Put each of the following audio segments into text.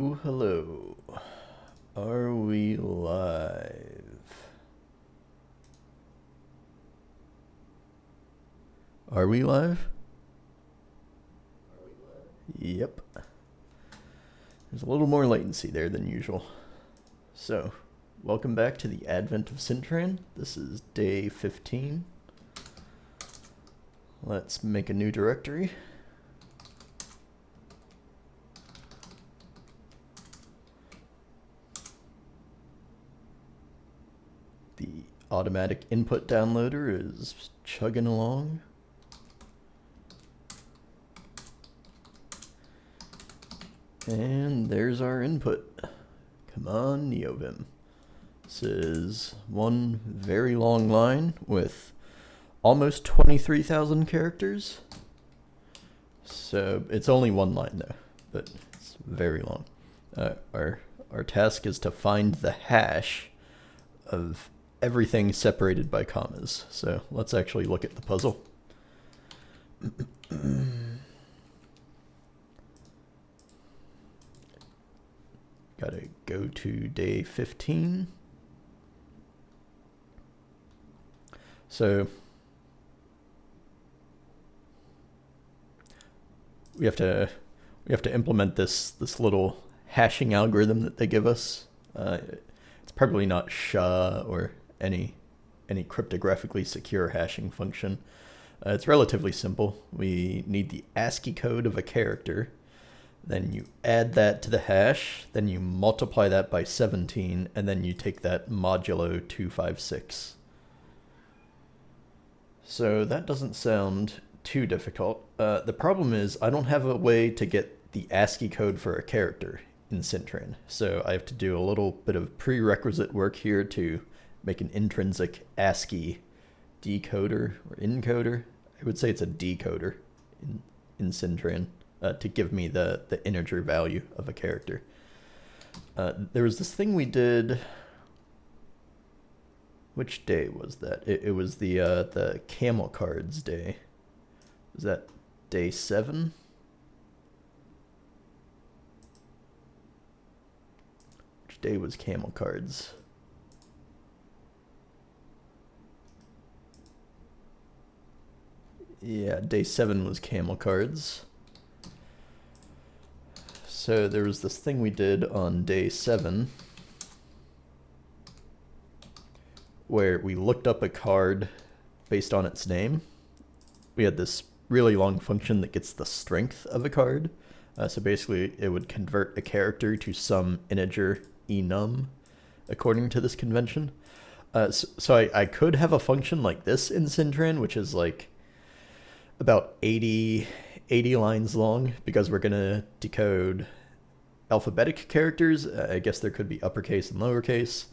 Ooh, hello. Are we live? Are we live? Yep. There's a little more latency there than usual. So, welcome back to the advent of syntran. This is day 15. Let's make a new directory. The automatic input downloader is chugging along. And there's our input. Come on, NeoVim. This is one very long line with almost 23,000 characters. So it's only one line though, but it's very long. Our task is to find the hash of everything separated by commas. So let's actually look at the puzzle. Gotta go to day 15. So we have to implement this little hashing algorithm that they give us. It's probably not SHA or any cryptographically secure hashing function. It's relatively simple. We need the ASCII code of a character. Then you add that to the hash, then you multiply that by 17, and then you take that modulo 256. So that doesn't sound too difficult. The problem is I don't have a way to get the ASCII code for a character in syntran. So I have to do a little bit of prerequisite work here to make an intrinsic ASCII decoder or encoder. I would say it's a decoder in syntran. To give me the integer value of a character. There was this thing we did. Which day was that? It was the camel cards day. Was that day 7? Which day was camel cards? Yeah, day 7 was camel cards. So there was this thing we did on day 7 where we looked up a card based on its name. We had this really long function that gets the strength of a card. So basically it would convert a character to some integer enum according to this convention. So I could have a function like this in syntran, which is like about 80 lines long, because we're going to decode alphabetic characters. I guess there could be uppercase and lowercase.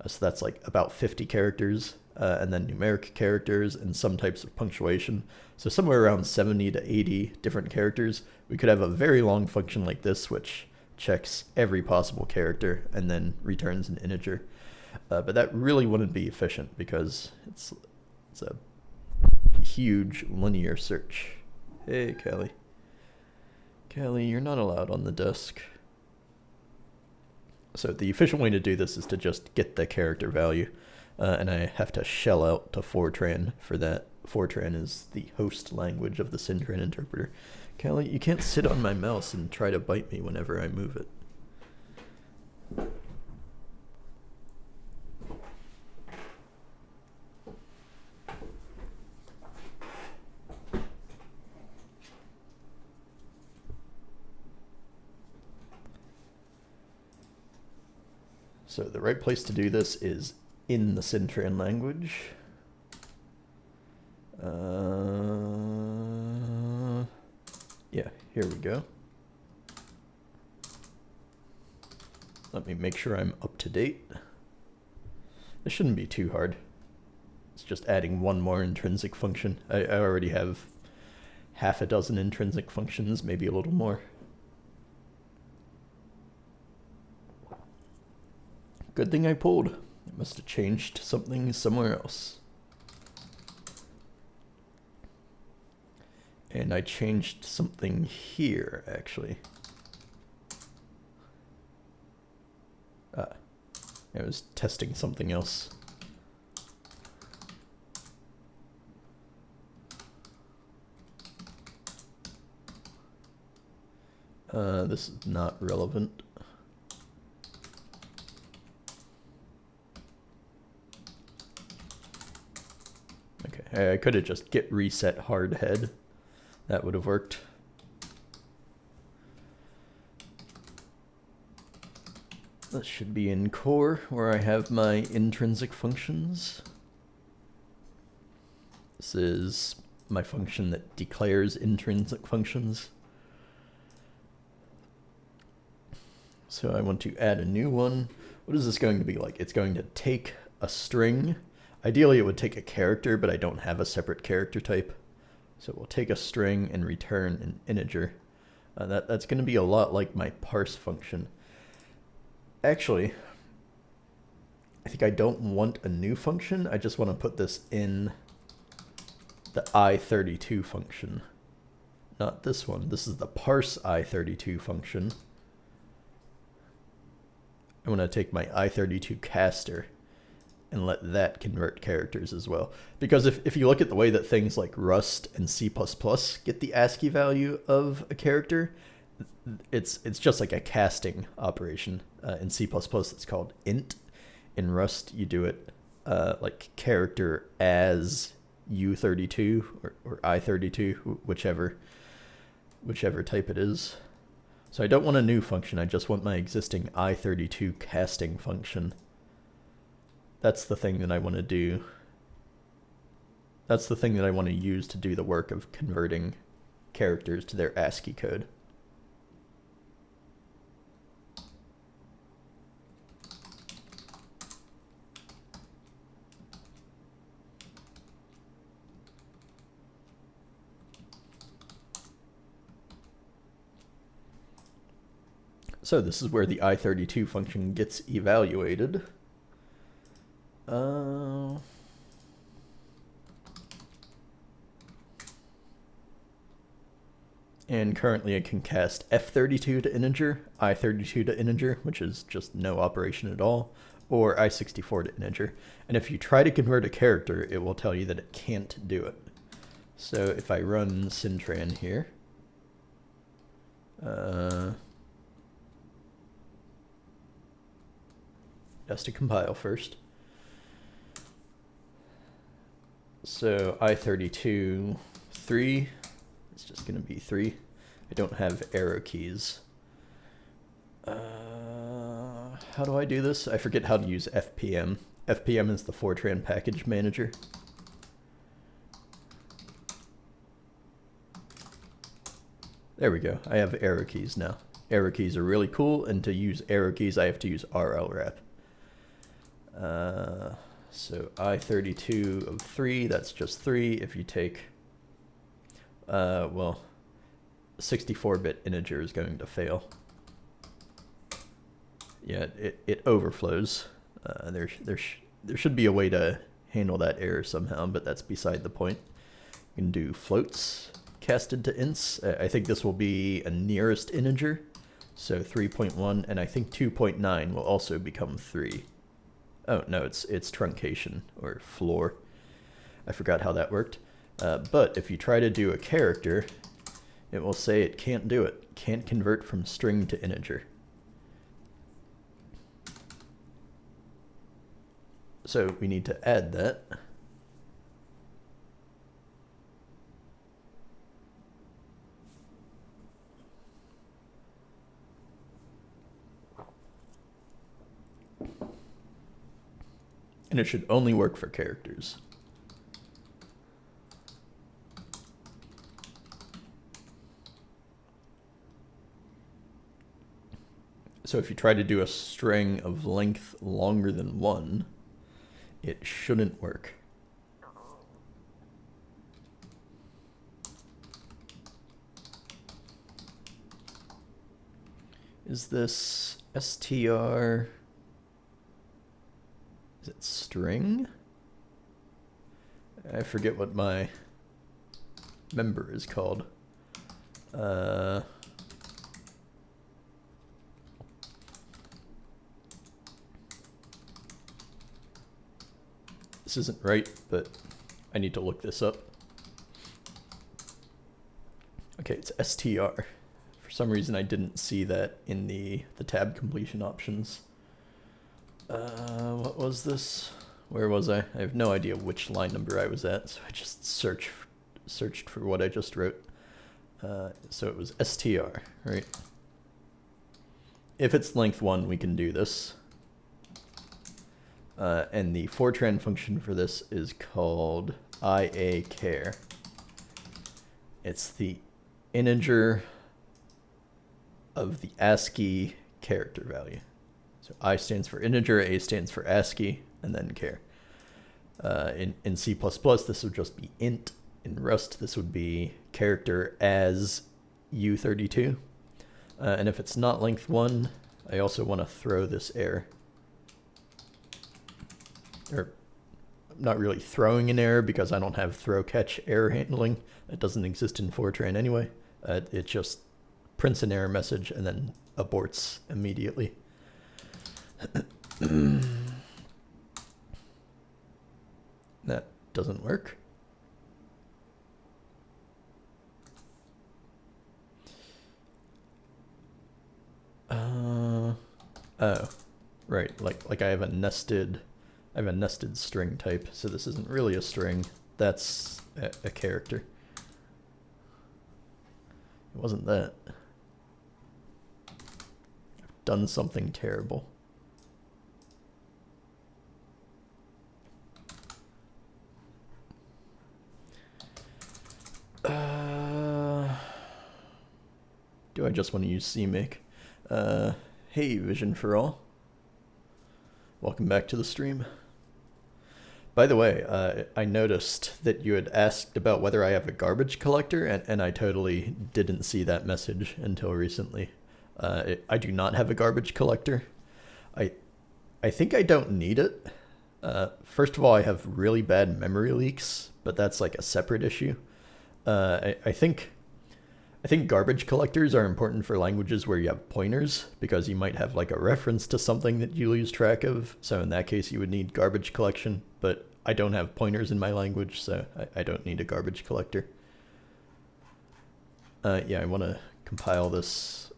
So that's like about 50 characters, and then numeric characters and some types of punctuation. So somewhere around 70 to 80 different characters. We could have a very long function like this, which checks every possible character and then returns an integer. But that really wouldn't be efficient because it's a huge linear search. Hey, Kelly. Kelly, you're not allowed on the desk. So the efficient way to do this is to just get the character value, and I have to shell out to Fortran for that. Fortran is the host language of the syntran interpreter. Kelly, you can't sit on my mouse and try to bite me whenever I move it. So the right place to do this is in the syntran language. Yeah, here we go. Let me make sure I'm up to date. This shouldn't be too hard. It's just adding one more intrinsic function. I already have half a dozen intrinsic functions, maybe a little more. Good thing I pulled. I must have changed something somewhere else. And I changed something here, actually. I was testing something else. This is not relevant. Okay, I could have just git reset hard head. That would have worked. This should be in core, where I have my intrinsic functions. This is my function that declares intrinsic functions. So I want to add a new one. What is this going to be like? It's going to take a string. Ideally, it would take a character, but I don't have a separate character type. So we'll take a string and return an integer. That's going to be a lot like my parse function. Actually, I think I don't want a new function. I just want to put this in the i32 function. Not this one. This is the parse i32 function. I want to take my i32 caster and let that convert characters as well. Because if you look at the way that things like Rust and C++ get the ASCII value of a character, it's just like a casting operation. In C++, it's called int. In Rust, you do it like character as U32 or I32, whichever type it is. So I don't want a new function, I just want my existing I32 casting function. That's the thing that I want to do. That's the thing that I want to use to do the work of converting characters to their ASCII code. So this is where the i32 function gets evaluated. And currently I can cast f32 to integer, i32 to integer, which is just no operation at all, or i64 to integer. And if you try to convert a character, it will tell you that it can't do it. So if I run syntran here, has to compile first. So i32 3, it's just going to be 3. I don't have arrow keys. How do I do this? I forget how to use FPM. FPM is the Fortran package manager. There we go. I have arrow keys now. Arrow keys are really cool, and to use arrow keys, I have to use rlwrap. So i32 of 3, that's just 3. If you take, well, 64-bit integer is going to fail. Yeah, it overflows. There should be a way to handle that error somehow, but that's beside the point. You can do floats casted to ints. I think this will be a nearest integer, so 3.1, and I think 2.9 will also become 3. Oh, no, it's truncation, or floor. I forgot how that worked. But if you try to do a character, it will say it can't do it. Can't convert from string to integer. So we need to add that. And it should only work for characters. So if you try to do a string of length longer than 1, it shouldn't work. Is this str? Is it string? I forget what my member is called. this isn't right, but I need to look this up. Okay, it's str. For some reason, I didn't see that in the tab completion options. What was this? Where was I? I have no idea which line number I was at, so I just searched for what I just wrote. So it was str, right? If it's length 1, we can do this. And the fortran function for this is called iachar. It's the integer of the ASCII character value. So I stands for integer, A stands for ASCII, and then char. In C++, this would just be int. In Rust, this would be character as U32. And if it's not length 1, I also want to throw this error. Or, I'm not really throwing an error because I don't have throw catch error handling. It doesn't exist in Fortran anyway. It just prints an error message and then aborts immediately. That doesn't work. Oh, right. Like I have a nested string type, so this isn't really a string. That's a character. It wasn't that. I've done something terrible. Do I just want to use CMake? Hey, Vision for All. Welcome back to the stream. By the way, I noticed that you had asked about whether I have a garbage collector, and I totally didn't see that message until recently. I do not have a garbage collector. I think I don't need it. First of all, I have really bad memory leaks, but that's like a separate issue. I think garbage collectors are important for languages where you have pointers, because you might have like a reference to something that you lose track of. So in that case, you would need garbage collection, but I don't have pointers in my language, so I don't need a garbage collector. Yeah, I want to compile this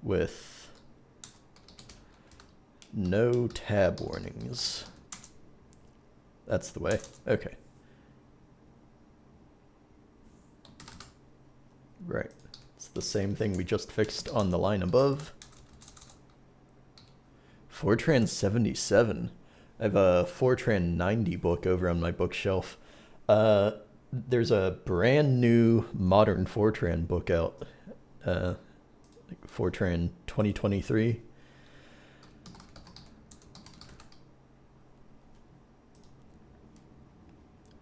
with no tab warnings. That's the way. Okay. Right. It's the same thing we just fixed on the line above. Fortran 77. I have a Fortran 90 book over on my bookshelf. There's a brand new modern Fortran book out. Like Fortran 2023.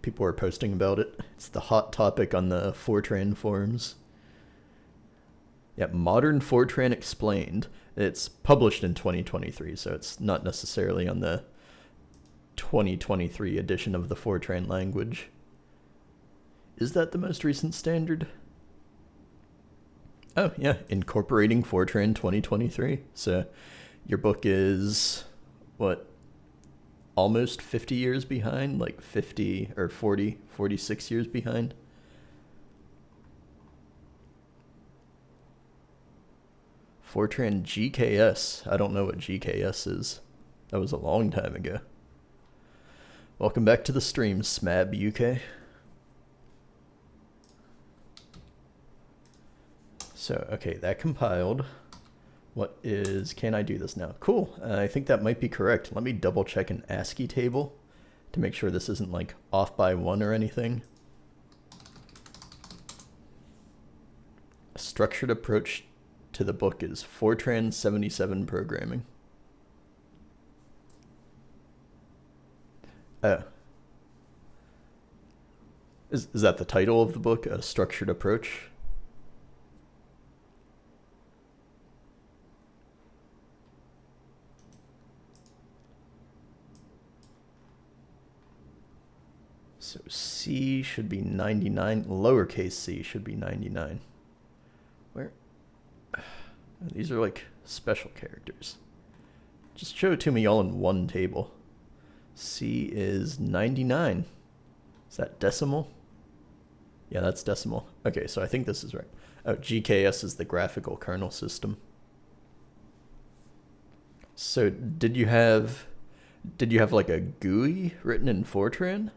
People are posting about it. It's the hot topic on the Fortran forums. Yeah, Modern Fortran Explained. It's published in 2023, so it's not necessarily on the 2023 edition of the Fortran language. Is that the most recent standard? Oh, yeah, Incorporating Fortran 2023. So your book is, what, almost 50 years behind? Like 50 or 40, 46 years behind? Fortran GKS. I don't know what GKS is. That was a long time ago. Welcome back to the stream, Smab UK. So, okay, that compiled. What is, can I do this now? Cool, I think that might be correct. Let me double check an ASCII table to make sure this isn't like off by 1 or anything. A structured approach to the book is Fortran 77 programming. Oh. Is that the title of the book, A Structured Approach? So C should be 99, lowercase c should be 99. Where? These are like special characters. Just show it to me all in one table. C is 99. Is that decimal? Yeah, that's decimal. Okay, so I think this is right. Oh, GKS is the graphical kernel system. So did you have like a GUI written in Fortran?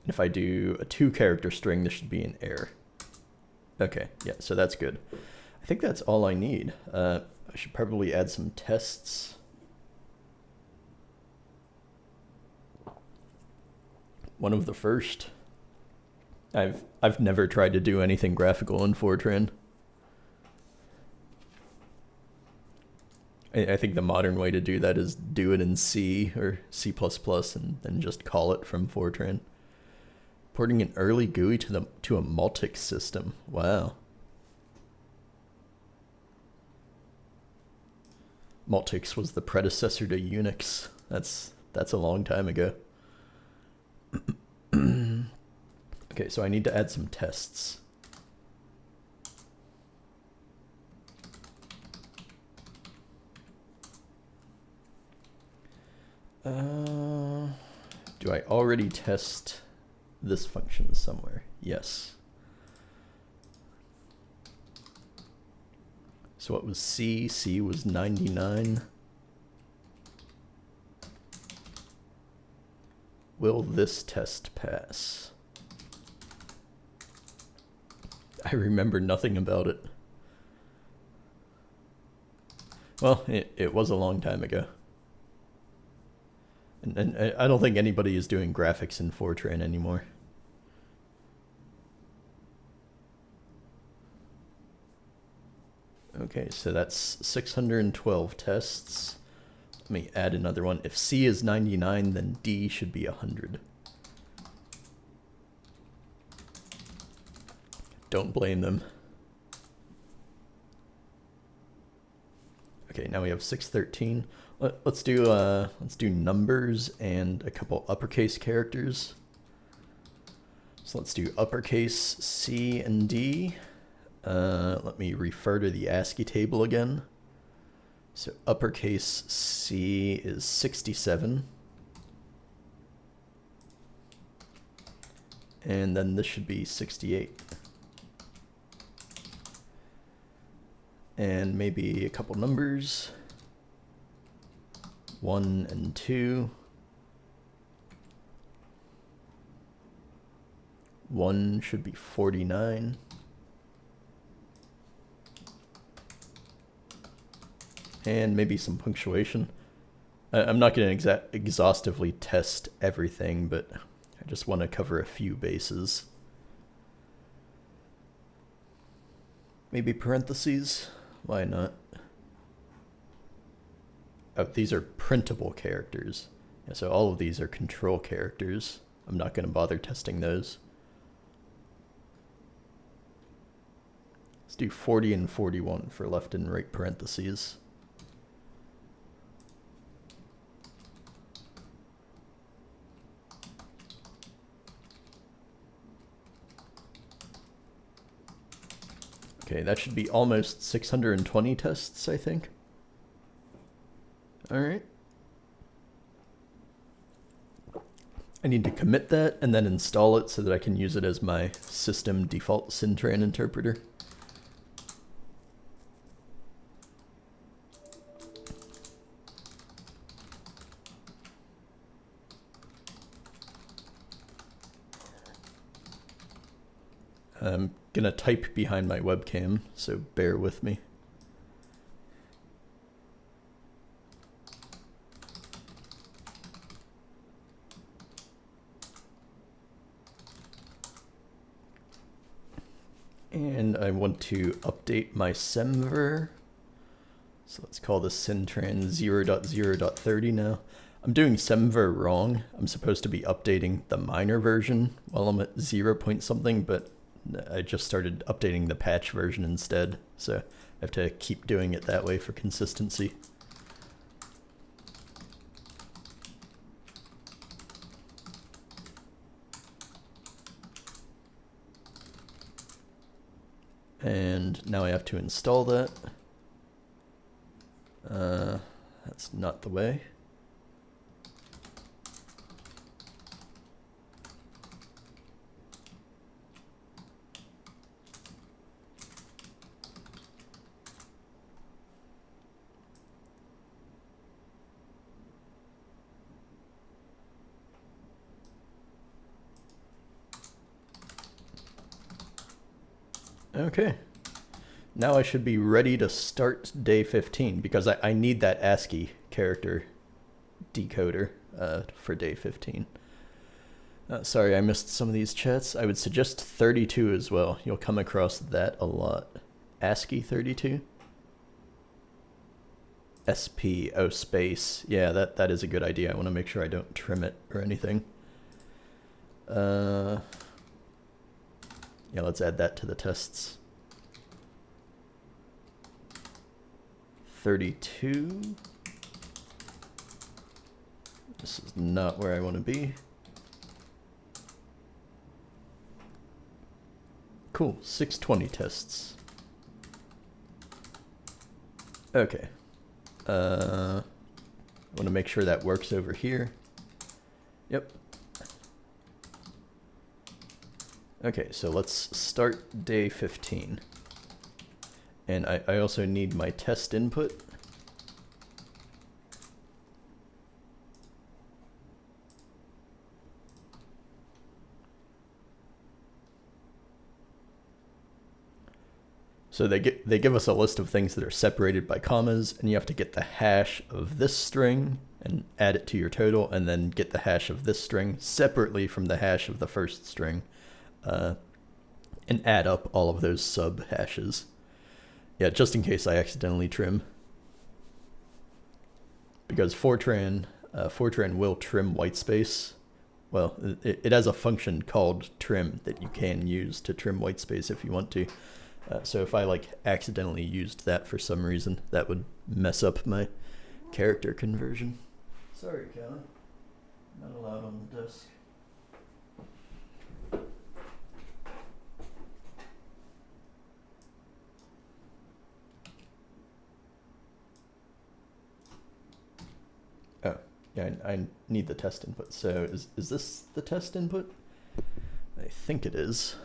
If I do a 2-character string, this should be an error. Okay, yeah, so that's good. I think that's all I need. I should probably add some tests. One of the first. I've never tried to do anything graphical in Fortran. I think the modern way to do that is do it in C or C++ and then just call it from Fortran. Porting an early GUI to a Multics system. Wow. Multics was the predecessor to Unix. That's a long time ago. Okay, so I need to add some tests. Do I already test this function somewhere? Yes. So what was C? C was 99. Will this test pass? I remember nothing about it. Well, it was a long time ago. And I don't think anybody is doing graphics in Fortran anymore. Okay, so that's 612 tests. Let me add another one. If C is 99, then D should be 100. Don't blame them. Okay, now we have 613. Let's do numbers and a couple uppercase characters. So let's do uppercase C and D. Let me refer to the ASCII table again. So uppercase C is 67. And then this should be 68. And maybe a couple numbers. 1 and 2. 1 should be 49. And maybe some punctuation. I'm not going to exhaustively test everything, but I just want to cover a few bases. Maybe parentheses? Why not? Oh, these are printable characters. Yeah, so all of these are control characters. I'm not going to bother testing those. Let's do 40 and 41 for left and right parentheses. Okay, that should be almost 620 tests, I think. All right. I need to commit that and then install it so that I can use it as my system default syntran interpreter. I'm gonna type behind my webcam, so bear with me. And I want to update my semver. So let's call this syntran 0.0.30 now. I'm doing semver wrong. I'm supposed to be updating the minor version while I'm at 0 point something, but I just started updating the patch version instead. So I have to keep doing it that way for consistency. And now I have to install that. That's not the way. Okay. Now I should be ready to start day 15 because I need that ASCII character decoder for day 15. Sorry, I missed some of these chats. I would suggest 32 as well. You'll come across that a lot. ASCII 32? SP, oh, space. Yeah, that is a good idea. I want to make sure I don't trim it or anything. Yeah, let's add that to the tests. 32. This is not where I want to be. Cool, 620 tests. Okay. I want to make sure that works over here. Yep. Okay, so let's start day 15. And I also need my test input. So they give us a list of things that are separated by commas, and you have to get the hash of this string and add it to your total, and then get the hash of this string separately from the hash of the first string, and add up all of those sub hashes. Yeah, just in case I accidentally trim. Because Fortran will trim whitespace. Well, it has a function called trim that you can use to trim whitespace if you want to. So if I like accidentally used that for some reason, that would mess up my character conversion. Sorry, Callie. Not allowed on the desk. Oh, yeah, I need the test input. So is this the test input? I think it is.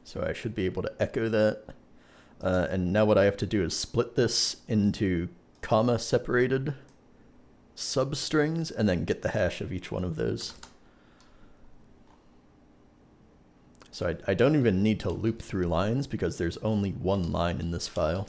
So I should be able to echo that. And now what I have to do is split this into comma separated substrings and then get the hash of each one of those. So I don't even need to loop through lines because there's only one line in this file.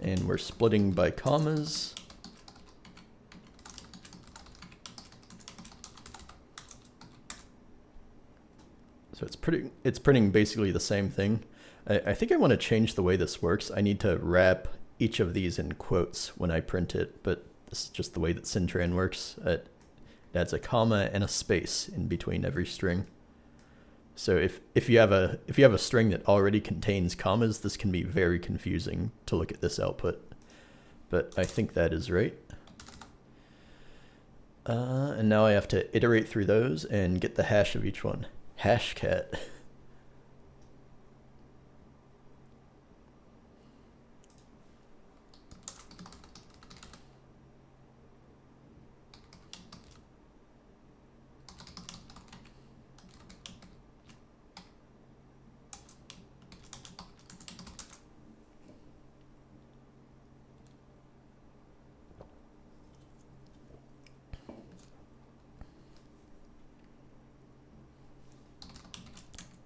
And we're splitting by commas. So it's printing basically the same thing. I think I want to change the way this works. I need to wrap each of these in quotes when I print it, but this is just the way that syntran works. It adds a comma and a space in between every string. So if you have a string that already contains commas, this can be very confusing to look at this output. But I think that is right. And now I have to iterate through those and get the hash of each one. Hashcat.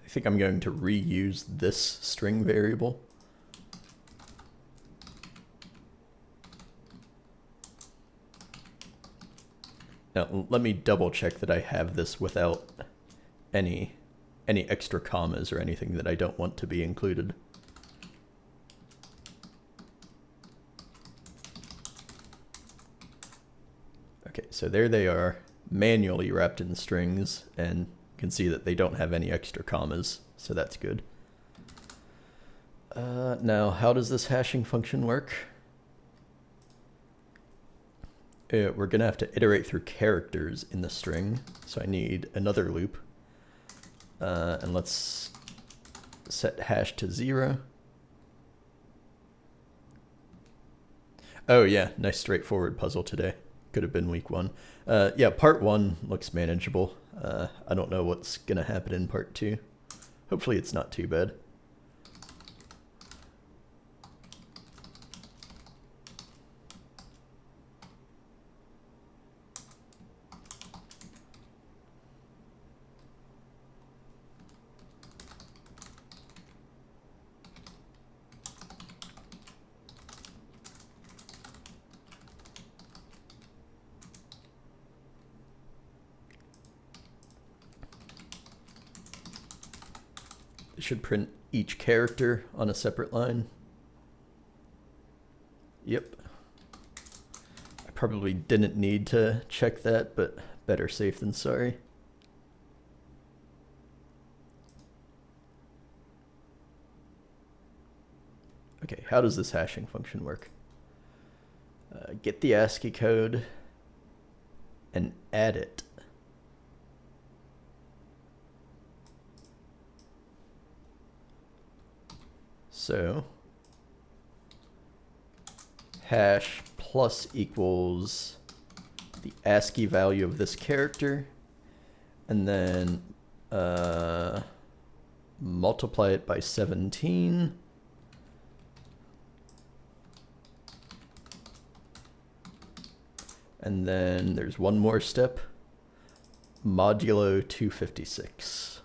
I think I'm going to reuse this string variable. Now, let me double check that I have this without any extra commas or anything that I don't want to be included. Okay, so there they are. manually wrapped in strings, and you can see that they don't have any extra commas, so that's good. Now, how does this hashing function work? We're going to have to iterate through characters in the string, so I need another loop. And let's set hash to 0. Oh yeah, nice straightforward puzzle today. Could have been week 1. Yeah, part 1 looks manageable. I don't know what's going to happen in part 2. Hopefully it's not too bad. It should print each character on a separate line. Yep. I probably didn't need to check that, but better safe than sorry. Okay, how does this hashing function work? Get the ASCII code and add it. So hash plus equals the ASCII value of this character, and then multiply it by 17. And then there's one more step, modulo 256.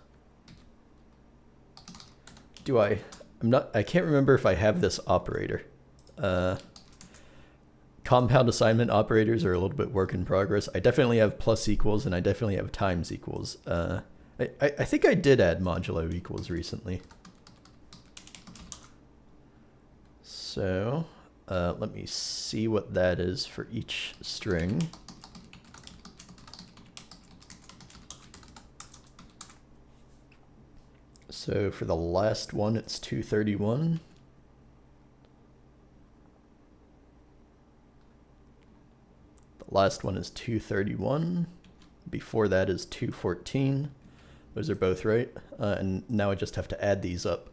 I can't remember if I have this operator. Compound assignment operators are a little bit work in progress. I definitely have plus equals, and I definitely have times equals. I think I did add modulo equals recently. So let me see what that is for each string. So for the last one, it's 231. The last one is 231. Before that is 214. Those are both right. And now I just have to add these up.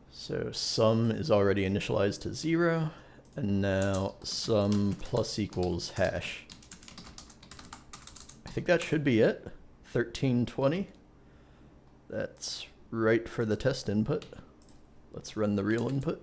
So sum is already initialized to 0. And now sum plus equals hash. I think that should be it. 1320. That's right for the test input. Let's run the real input.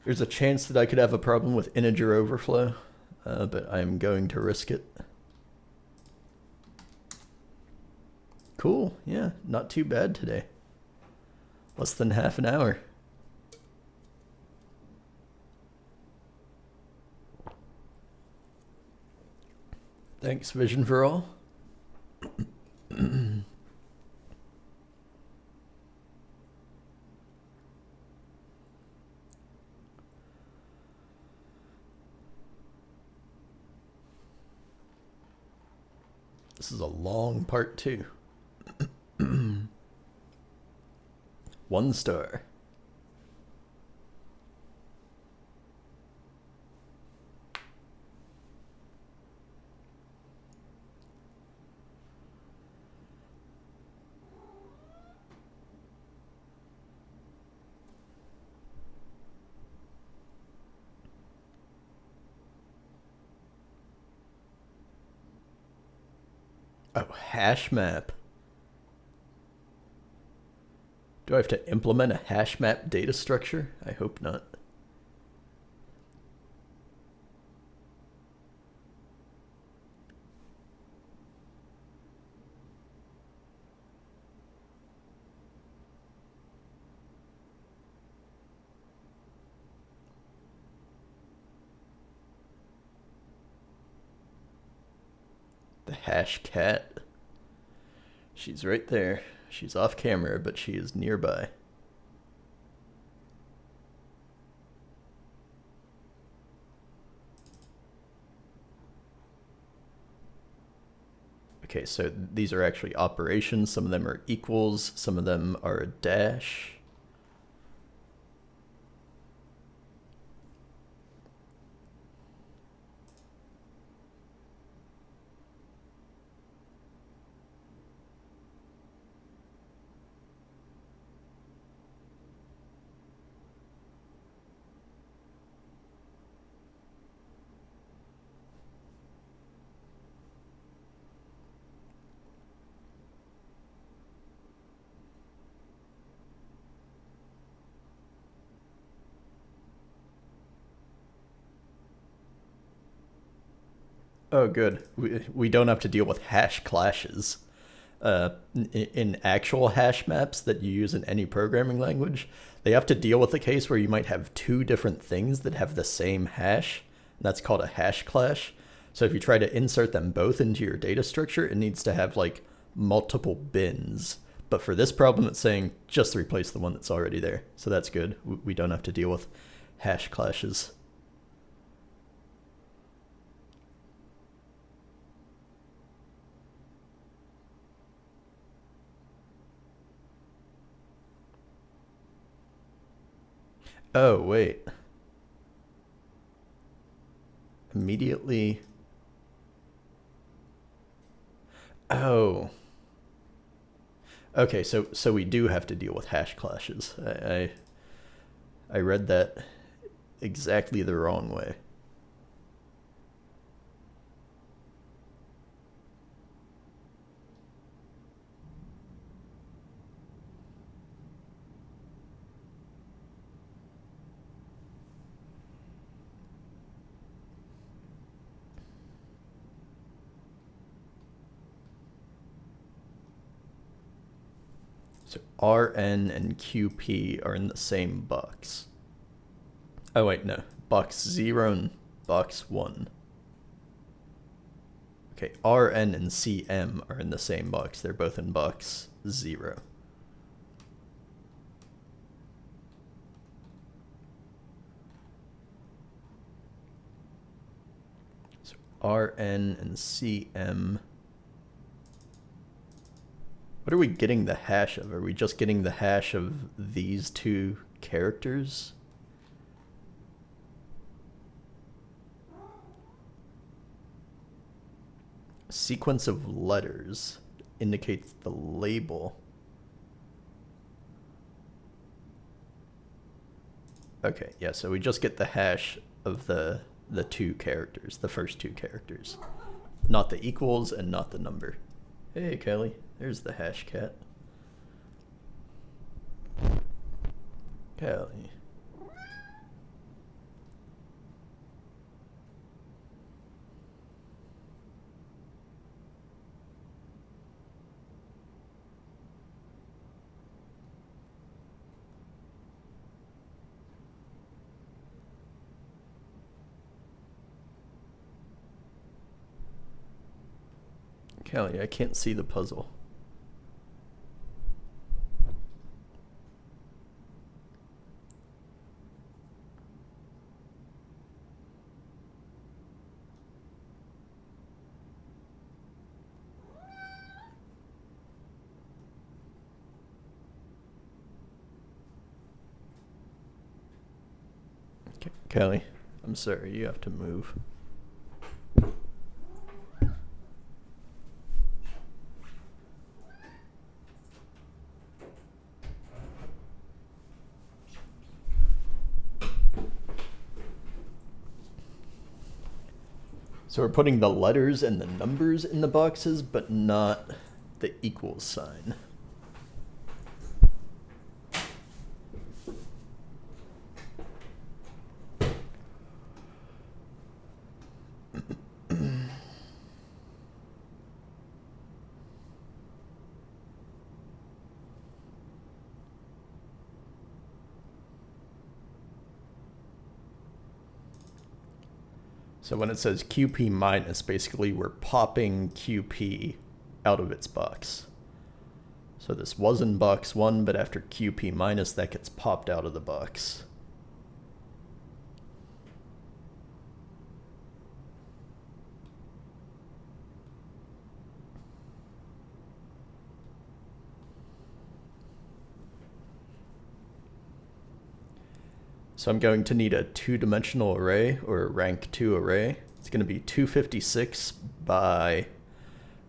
There's a chance that I could have a problem with integer overflow, but I'm going to risk it. Cool, yeah, not too bad today. Less than half an hour. Thanks, Vision for All. This is a long part 2. 1 star. Oh, hash map. Do I have to implement a hash map data structure? I hope not. The hash cat. She's right there. She's off camera, but she is nearby. Okay, so these are actually operations. Some of them are equals, some of them are a dash. Oh, good. We don't have to deal with hash clashes. In actual hash maps that you use in any programming language, they have to deal with the case where you might have two different things that have the same hash. And that's called a hash clash. So if you try to insert them both into your data structure, it needs to have like multiple bins. But for this problem, it's saying just replace the one that's already there. So that's good. We don't have to deal with hash clashes. Oh, wait. Immediately. Oh. Okay, so we do have to deal with hash clashes. I read that exactly the wrong way. So Rn and Qp are in the same box. Oh wait, no. Box 0 and box 1. Okay, Rn and Cm are in the same box. They're both in box 0. So Rn and Cm. What are we getting the hash of? Are we just getting the hash of these two characters? Sequence of letters indicates the label. Okay, yeah, so we just get the hash of the two characters, the first two characters. Not the equals and not the number. Hey, Kelly, there's the hash cat. Kelly. Kelly, I can't see the puzzle. Kelly, I'm sorry, you have to move. So we're putting the letters and the numbers in the boxes, but not the equals sign. So when it says QP minus, basically we're popping QP out of its box. So this was in box 1, but after QP minus, that gets popped out of the box. So I'm going to need a 2-dimensional array, or a rank 2 array. It's going to be 256 by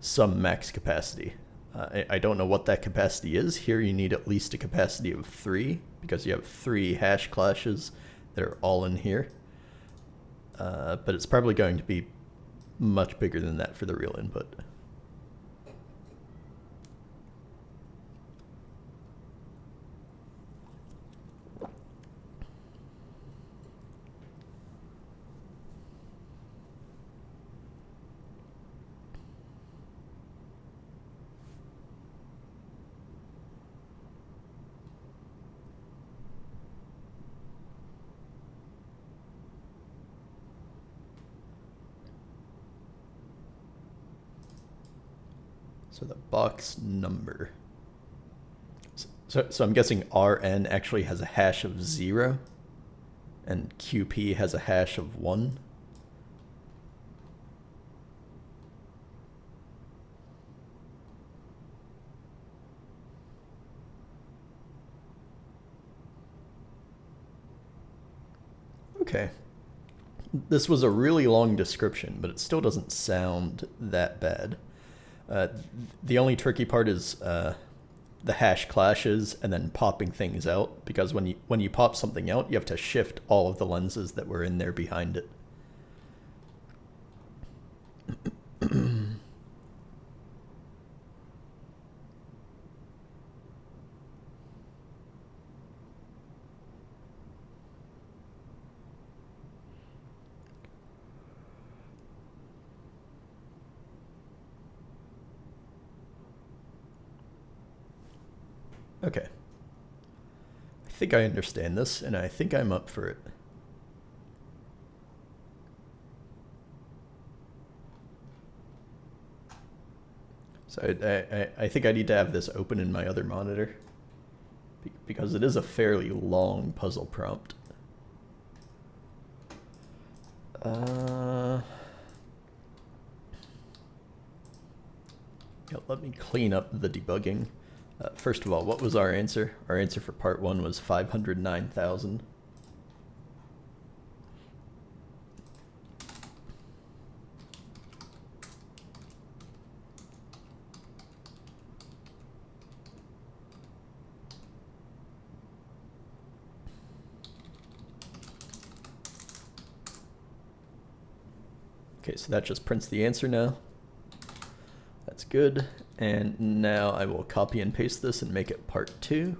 some max capacity. I don't know what that capacity is. Here you need at least a capacity of 3, because you have 3 hash clashes that are all in here. But it's probably going to be much bigger than that for the real input. So the box number. So I'm guessing Rn actually has a hash of 0, and QP has a hash of 1. Okay. This was a really long description, but it still doesn't sound that bad. The only tricky part is the hash clashes and then popping things out, because when you pop something out, you have to shift all of the lenses that were in there behind it. Okay. I think I understand this, and I think I'm up for it. So I think I need to have this open in my other monitor, because it is a fairly long puzzle prompt. Yeah, let me clean up the debugging. First of all, what was our answer? Our answer for part 1 was 509,000. Okay, so that just prints the answer now. That's good. And now I will copy and paste this and make it part 2.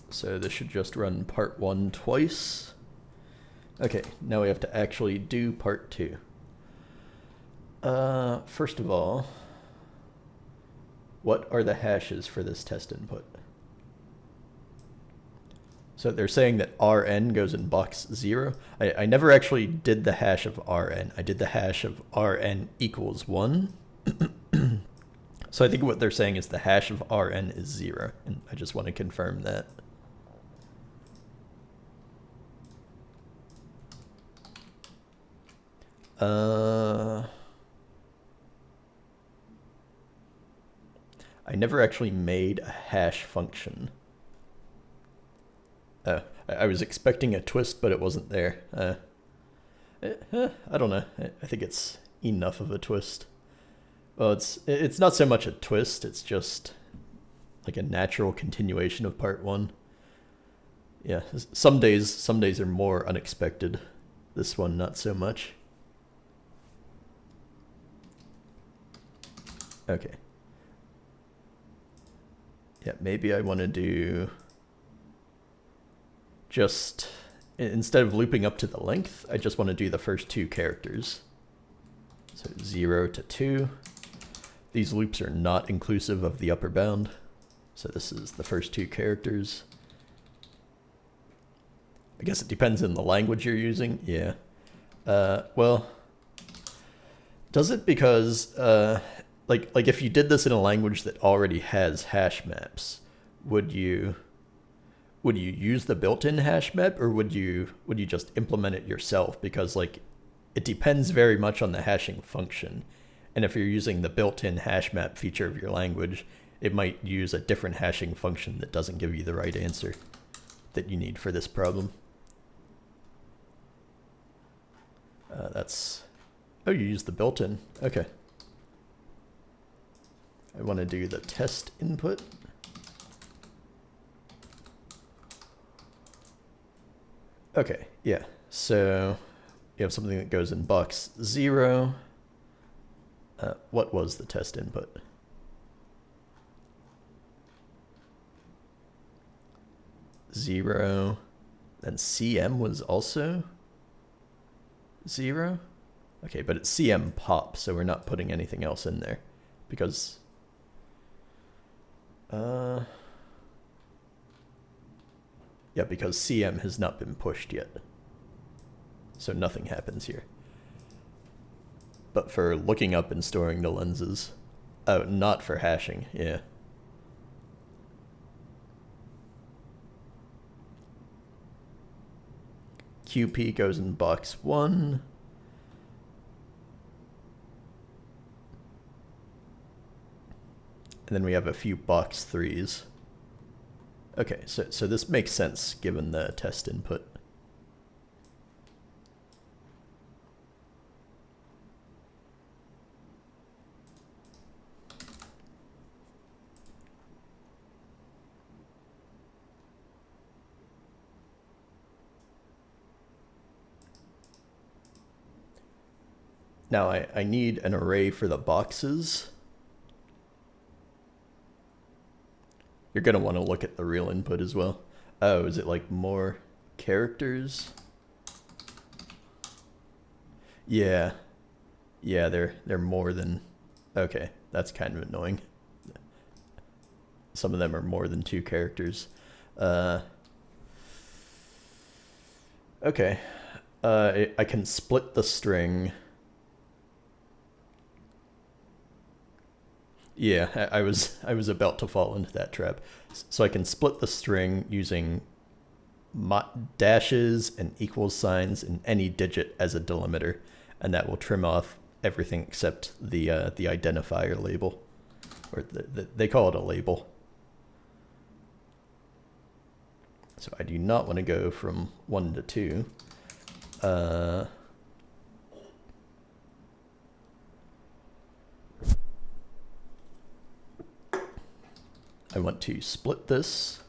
So this should just run part 1 twice. Okay, now we have to actually do part 2. First of all, what are the hashes for this test input? So they're saying that Rn goes in box 0. I never actually did the hash of Rn. I did the hash of Rn equals 1. So I think what they're saying is the hash of Rn is 0, and I just want to confirm that. I never actually made a hash function. I was expecting a twist, but it wasn't there. I don't know. I think it's enough of a twist. Well, it's not so much a twist, it's just like a natural continuation of part 1. Yeah, some days are more unexpected. This one, not so much. Okay. Yeah, maybe I want to do just, instead of looping up to the length, I just want to do the first 2 characters. So 0 to 2. These loops are not inclusive of the upper bound. So this is the first two characters. I guess it depends on the language you're using. Yeah. Well, does it? Because like if you did this in a language that already has hash maps, would you use the built-in hash map, or would you just implement it yourself? Because like it depends very much on the hashing function. And if you're using the built-in hash map feature of your language, it might use a different hashing function that doesn't give you the right answer that you need for this problem. Oh, you use the built-in. Okay. I want to do the test input. Okay, yeah. So you have something that goes in box 0. What was the test input? 0. Then CM was also 0. Okay, but it's CM pop, so we're not putting anything else in there because yeah, because CM has not been pushed yet. So nothing happens here. But for looking up and storing the lenses, oh, not for hashing, yeah. QP goes in box 1. And then we have a few box 3s. Okay, so this makes sense given the test input. Now I need an array for the boxes. You're going to want to look at the real input as well. Oh, is it like more characters? Yeah. Yeah, they're more than... Okay, that's kind of annoying. Some of them are more than 2 characters. Okay. I can split the string. Yeah, I was about to fall into that trap. So I can split the string using dashes and equals signs and any digit as a delimiter, and that will trim off everything except the identifier label, or they call it a label. So I do not want to go from 1 to 2. I want to split this.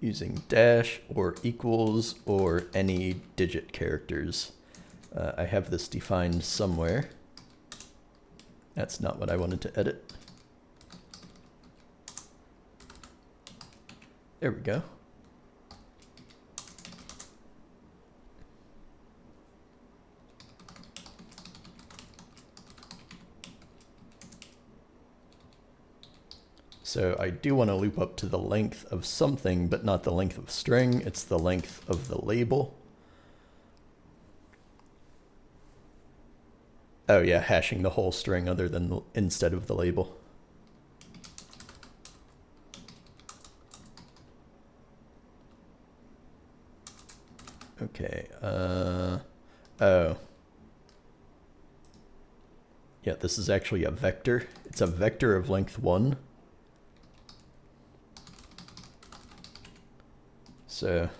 Using dash or equals or any digit characters. I have this defined somewhere. That's not what I wanted to edit. There we go. So I do want to loop up to the length of something, but not the length of string. It's the length of the label. Oh yeah, hashing the whole string other than instead of the label. Okay, oh. Yeah, this is actually a vector. It's a vector of length 1. So,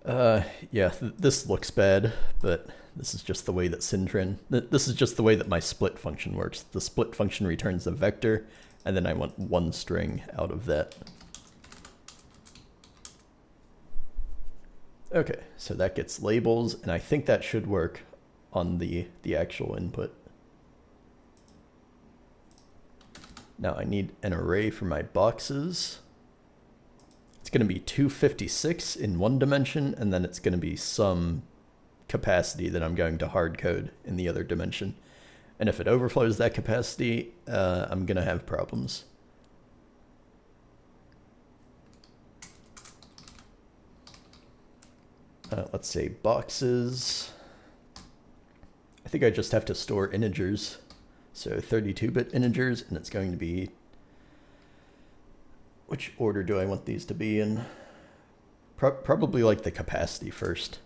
yeah, this looks bad, but this is just the way that syntran, this is just the way that my split function works. The split function returns a vector, and then I want 1 string out of that. Okay, so that gets labels, and I think that should work on the actual input. Now I need an array for my boxes. It's it's going to be 256 in one dimension, and then it's going to be some capacity that I'm going to hard code in the other dimension. And if it overflows that capacity, I'm going to have problems. Let's say boxes. I think I just have to store integers. So 32-bit integers, and it's going to be... Which order do I want these to be in? Probably like the capacity first.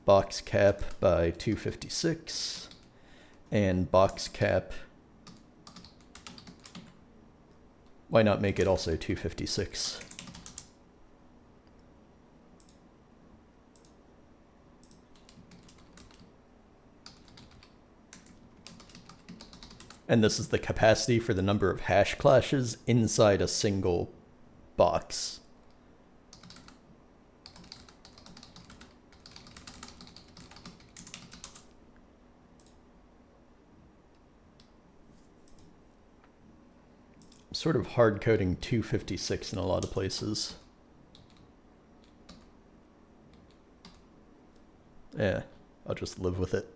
Box cap by 256. And box cap... Why not make it also 256? And this is the capacity for the number of hash clashes inside a single box. I'm sort of hard coding 256 in a lot of places. Yeah, I'll just live with it.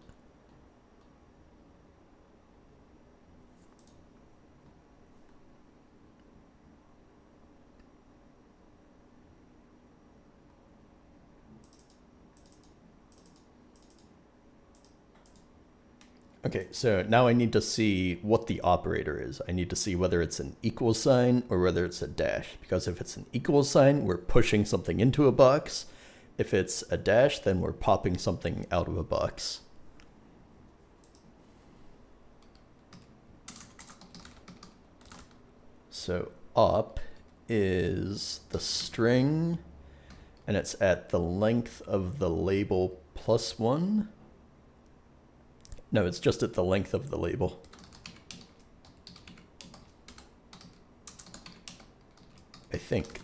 Okay, so now I need to see what the operator is. I need to see whether it's an equal sign or whether it's a dash. Because if it's an equal sign, we're pushing something into a box. If it's a dash, then we're popping something out of a box. So op is the string, and it's at the length of the label plus 1. No, it's just at the length of the label. I think.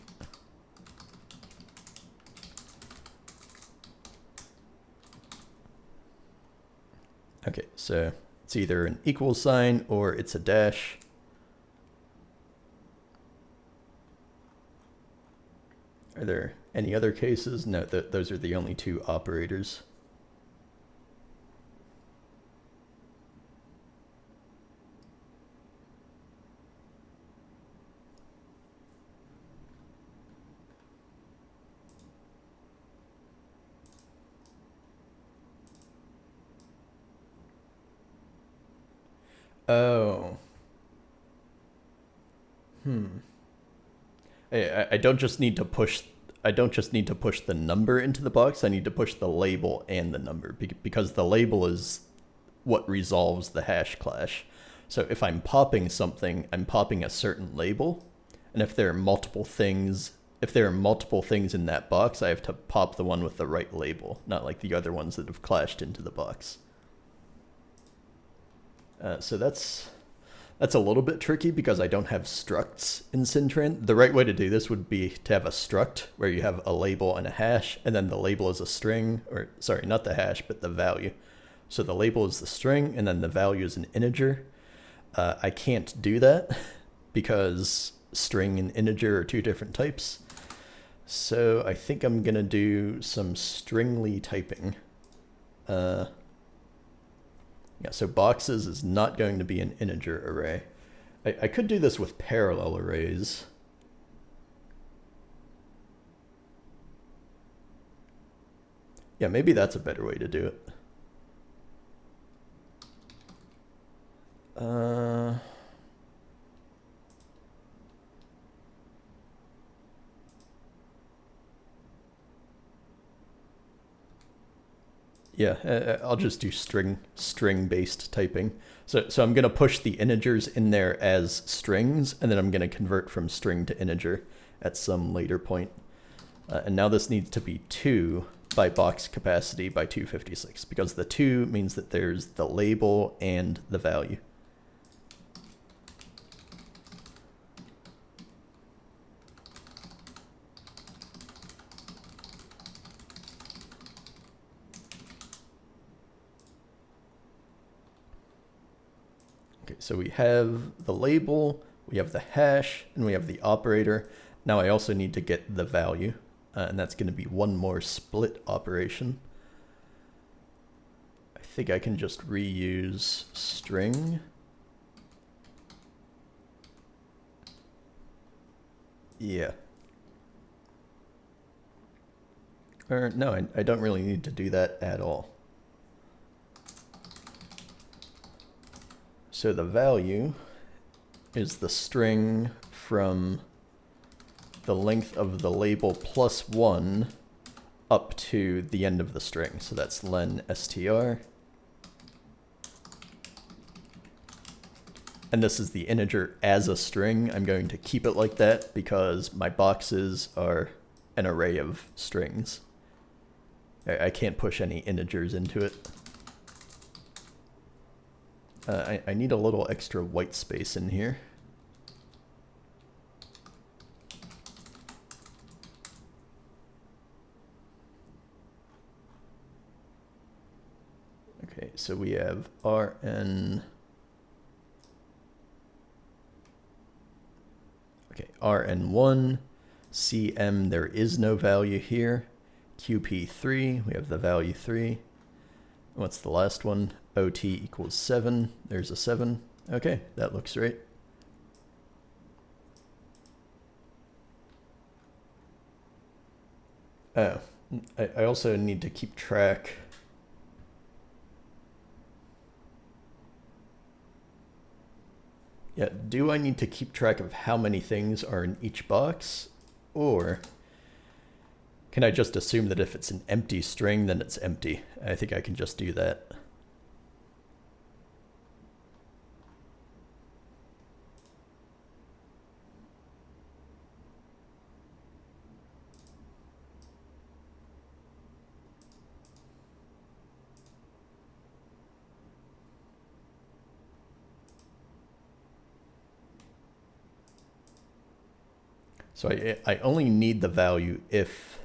Okay, so it's either an equal sign or it's a dash. Are there any other cases? No, those are the only two operators. Oh. I don't just need to push the number into the box. I need to push the label and the number because the label is what resolves the hash clash. So if I'm popping something, I'm popping a certain label, and if there are multiple things in that box, I have to pop the one with the right label, not like the other ones that have clashed into the box. So that's a little bit tricky because I don't have structs in syntran. The right way to do this would be to have a struct where you have a label and a hash, and then the label is a string, or sorry, not the hash, but the value. So the label is the string, and then the value is an integer. I can't do that because string and integer are two different types. So I think I'm gonna do some stringly typing. Yeah, so boxes is not going to be an integer array. I could do this with parallel arrays. Yeah, maybe that's a better way to do it. Yeah, I'll just do string-based typing. So I'm going to push the integers in there as strings, and then I'm going to convert from string to integer at some later point. And now this needs to be 2 by box capacity by 256, because the 2 means that there's the label and the value. Okay, so we have the label, we have the hash, and we have the operator. Now I also need to get the value, and that's going to be one more split operation. I think I can just reuse string. Yeah. Or no, I don't really need to do that at all. So the value is the string from the length of the label plus 1 up to the end of the string. So that's len str. And this is the integer as a string. I'm going to keep it like that because my boxes are an array of strings. I can't push any integers into it. I need a little extra white space in here. Okay, so we have rn. Okay, rn1, cm, there is no value here. qp3, we have the value 3. What's the last one? ot equals 7. There's a 7. Okay, that looks right. Oh, I also need to keep track. Yeah, do I need to keep track of how many things are in each box? Or can I just assume that if it's an empty string, then it's empty? I think I can just do that. So I only need the value if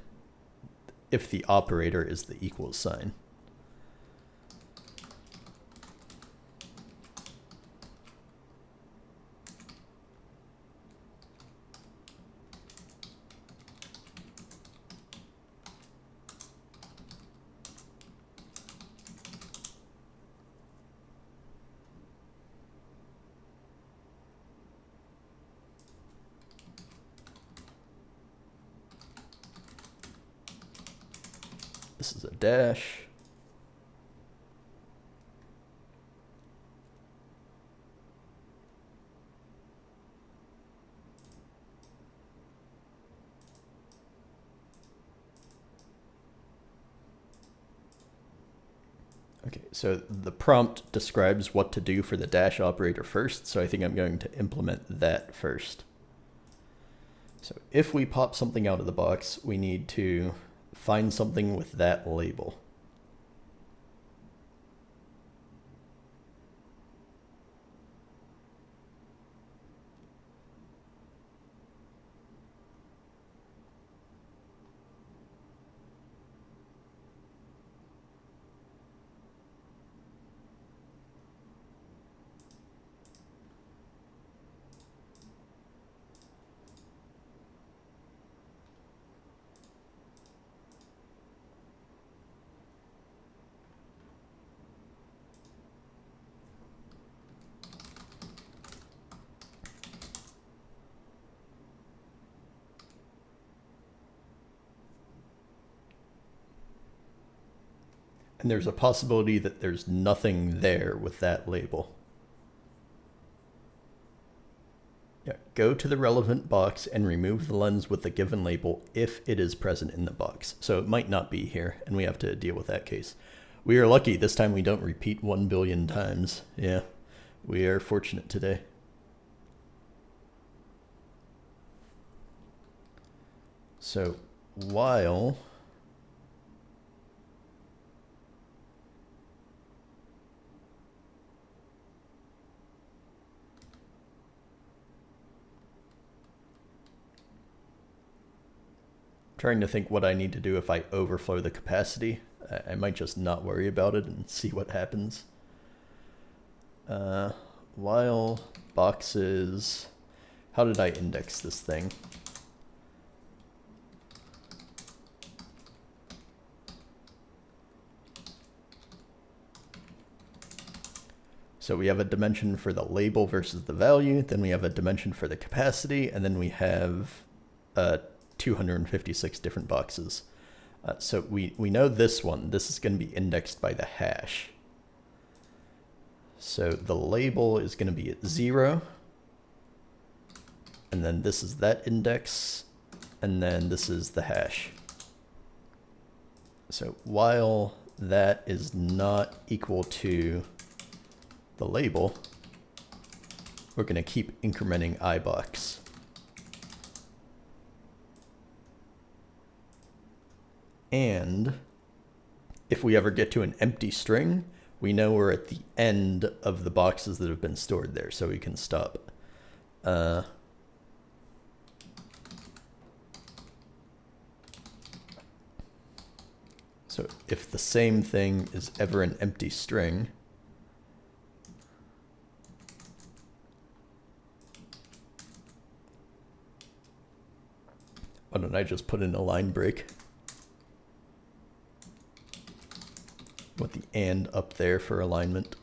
the operator is the equals sign. This is a dash. Okay, so the prompt describes what to do for the dash operator first, so I think I'm going to implement that first. So if we pop something out of the box, we need to find something with that label. And there's a possibility that there's nothing there with that label. Yeah, go to the relevant box and remove the lens with the given label if it is present in the box. So it might not be here, and we have to deal with that case. We are lucky this time we don't repeat 1 billion times. Yeah, we are fortunate today. So while trying to think what I need to do if I overflow the capacity. I might just not worry about it and see what happens. While boxes, how did I index this thing? So we have a dimension for the label versus the value, then we have a dimension for the capacity, and then we have 256 different boxes. So we know this one, this is going to be indexed by the hash. So the label is going to be at 0, and then this is that index, and then this is the hash. So while that is not equal to the label, we're going to keep incrementing iBox. And if we ever get to an empty string, we know we're at the end of the boxes that have been stored there, so we can stop. So if the same thing is ever an empty string, why don't I just put in a line break? With the and up there for alignment.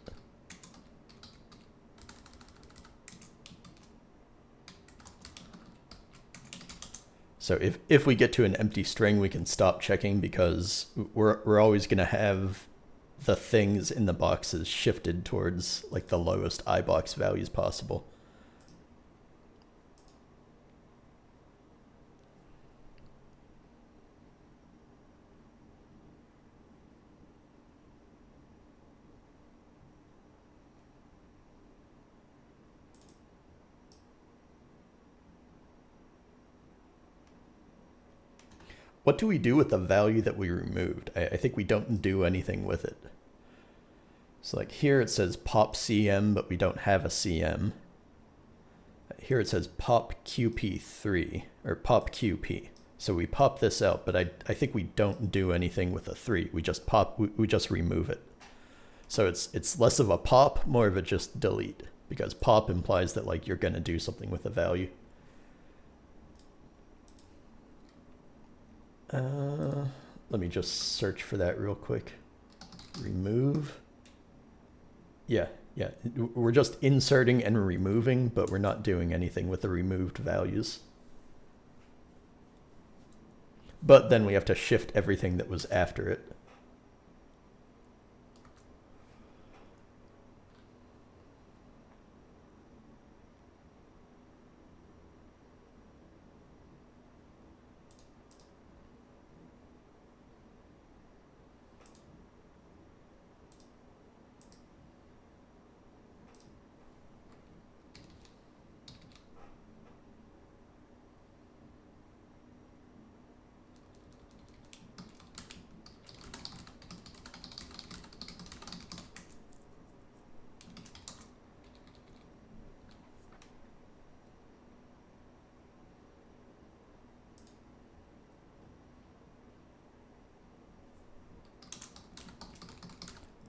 So if we get to an empty string, we can stop checking because we're always going to have the things in the boxes shifted towards like the lowest iBox values possible. What do we do with the value that we removed? I think we don't do anything with it. So like here it says pop CM, but we don't have a CM. Here it says pop QP3 or pop QP. So we pop this out, but I think we don't do anything with a 3. We just we just remove it. So it's less of a pop, more of a just delete, because pop implies that like you're going to do something with a value. Let me just search for that real quick. Remove. Yeah. We're just inserting and removing, but we're not doing anything with the removed values. But then we have to shift everything that was after it.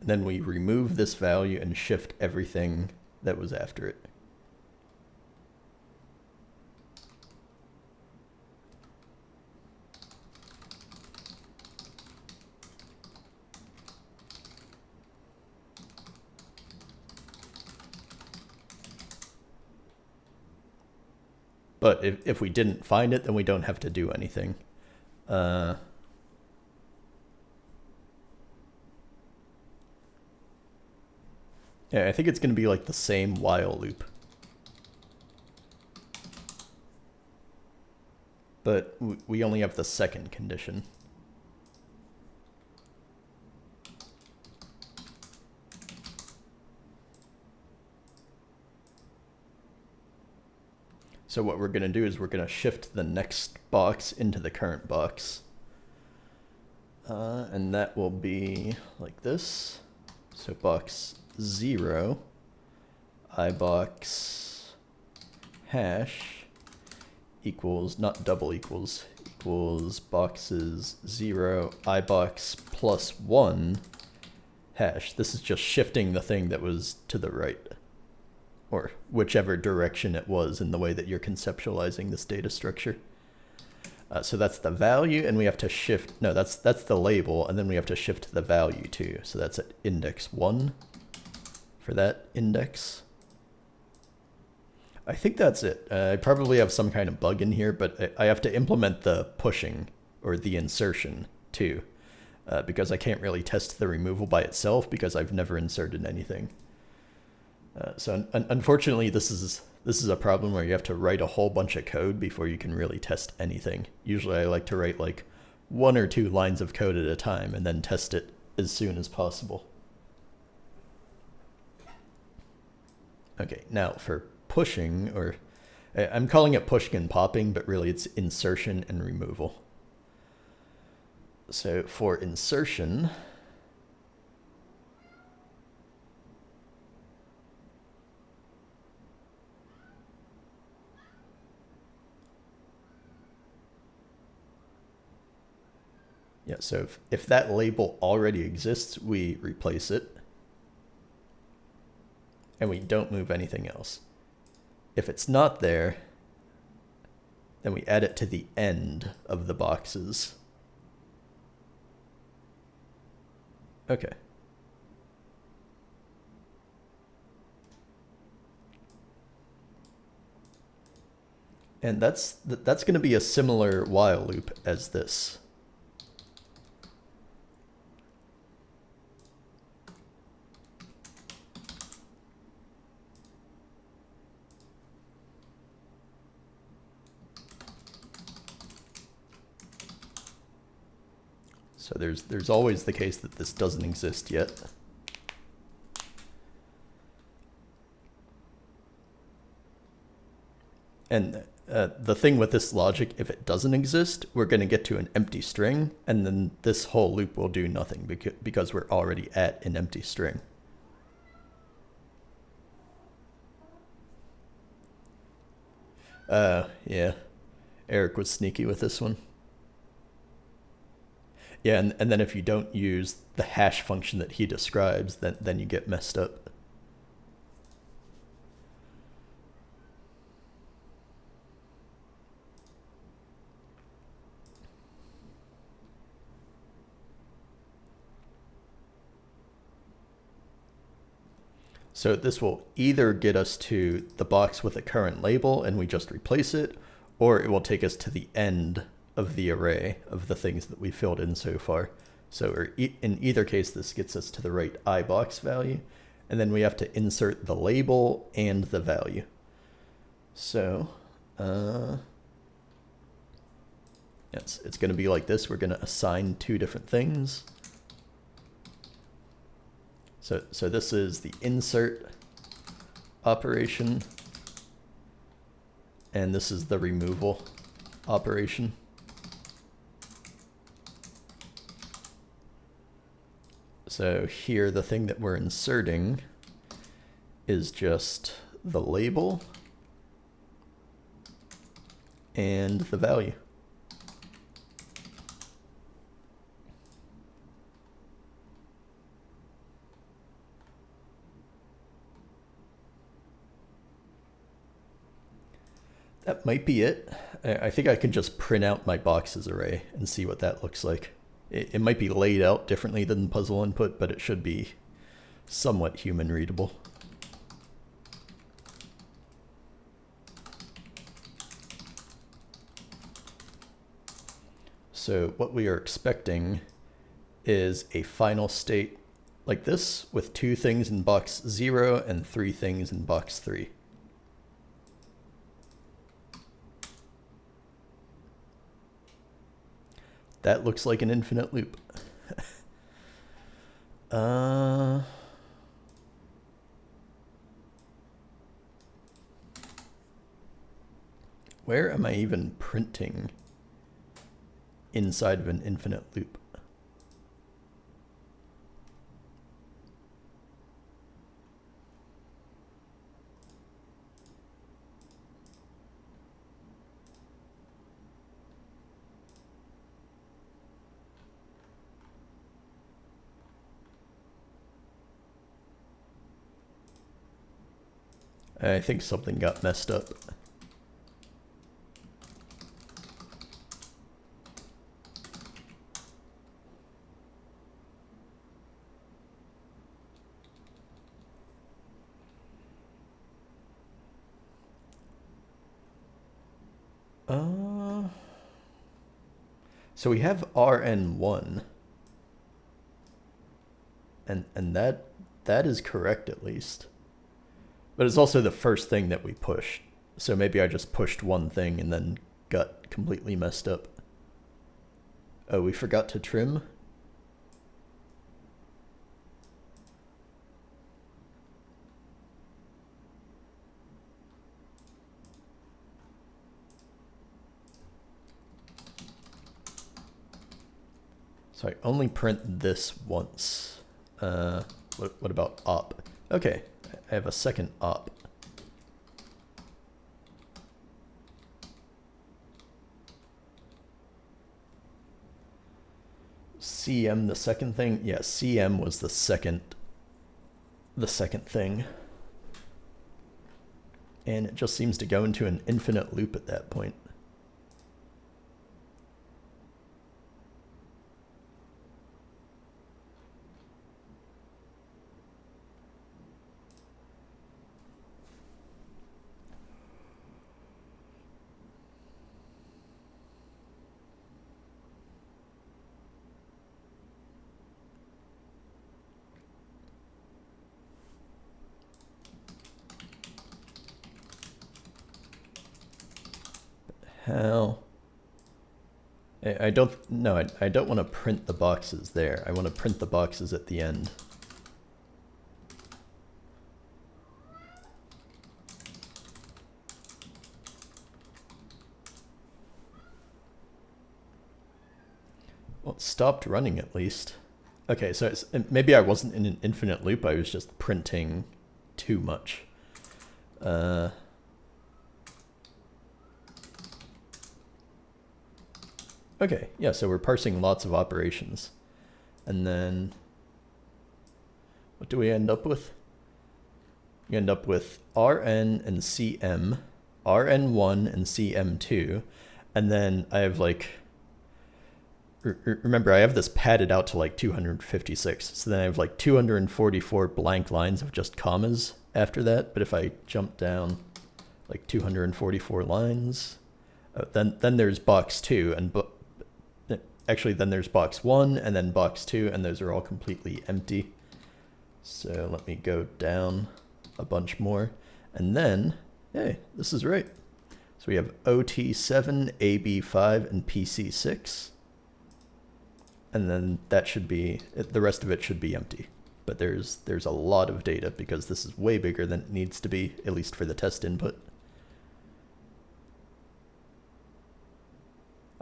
Then we remove this value and shift everything that was after it. But if we didn't find it, then we don't have to do anything. Yeah, I think it's going to be like the same while loop. But we only have the second condition. So what we're going to do is we're going to shift the next box into the current box. And that will be like this. So box 0, iBox hash equals, not double equals, equals boxes 0, iBox plus 1 hash. This is just shifting the thing that was to the right, or whichever direction it was in the way that you're conceptualizing this data structure. So that's the value, and we have to shift, no, that's the label, and then we have to shift the value too. So that's at index 1. for that index. I think that's it. I probably have some kind of bug in here, but I have to implement the pushing or the insertion too, because I can't really test the removal by itself because I've never inserted anything. So unfortunately, this is a problem where you have to write a whole bunch of code before you can really test anything. Usually I like to write like 1 or 2 lines of code at a time and then test it as soon as possible. Okay, now for pushing, or I'm calling it pushing and popping, but really it's insertion and removal. So for insertion, yeah, so if that label already exists, we replace it and we don't move anything else. If it's not there, then we add it to the end of the boxes. Okay. And that's going to be a similar while loop as this. So there's always the case that this doesn't exist yet. And the thing with this logic, if it doesn't exist, we're going to get to an empty string, and then this whole loop will do nothing because we're already at an empty string. Yeah, Eric was sneaky with this one. Yeah, and then if you don't use the hash function that he describes, then you get messed up. So this will either get us to the box with a current label and we just replace it, or it will take us to the end of the array of the things that we filled in so far. So in either case, this gets us to the right iBox value, and then we have to insert the label and the value. So it's going to be like this. We're going to assign 2 different things. So this is the insert operation, and this is the removal operation. So here, the thing that we're inserting is just the label and the value. That might be it. I think I can just print out my boxes array and see what that looks like. It might be laid out differently than puzzle input, but it should be somewhat human readable. So what we are expecting is a final state like this with 2 things in box 0 and 3 things in box 3. That looks like an infinite loop. Where am I even printing inside of an infinite loop? I think something got messed up. So we have Rn1. And that is correct at least. But it's also the first thing that we pushed. So maybe I just pushed one thing and then got completely messed up. Oh, we forgot to trim? So I only print this once. What about op? Okay, I have a second op. CM the second thing? Yeah, CM was the second thing. And it just seems to go into an infinite loop at that point. How? I don't want to print the boxes there. I want to print the boxes at the end. Well, it stopped running at least. Okay, so maybe I wasn't in an infinite loop, I was just printing too much. Okay, yeah, so we're parsing lots of operations. And then, what do we end up with? We end up with Rn and Cm, Rn1 and Cm2, and then I have like, remember I have this padded out to like 256, so then I have like 244 blank lines of just commas after that, but if I jump down like 244 lines, then there's box 2, and actually then there's box 1 and then box 2, and those are all completely empty. So let me go down a bunch more, and then, hey, this is right. So we have OT7, AB5, and PC6. And then that should be, the rest of it should be empty. But there's a lot of data because this is way bigger than it needs to be, at least for the test input.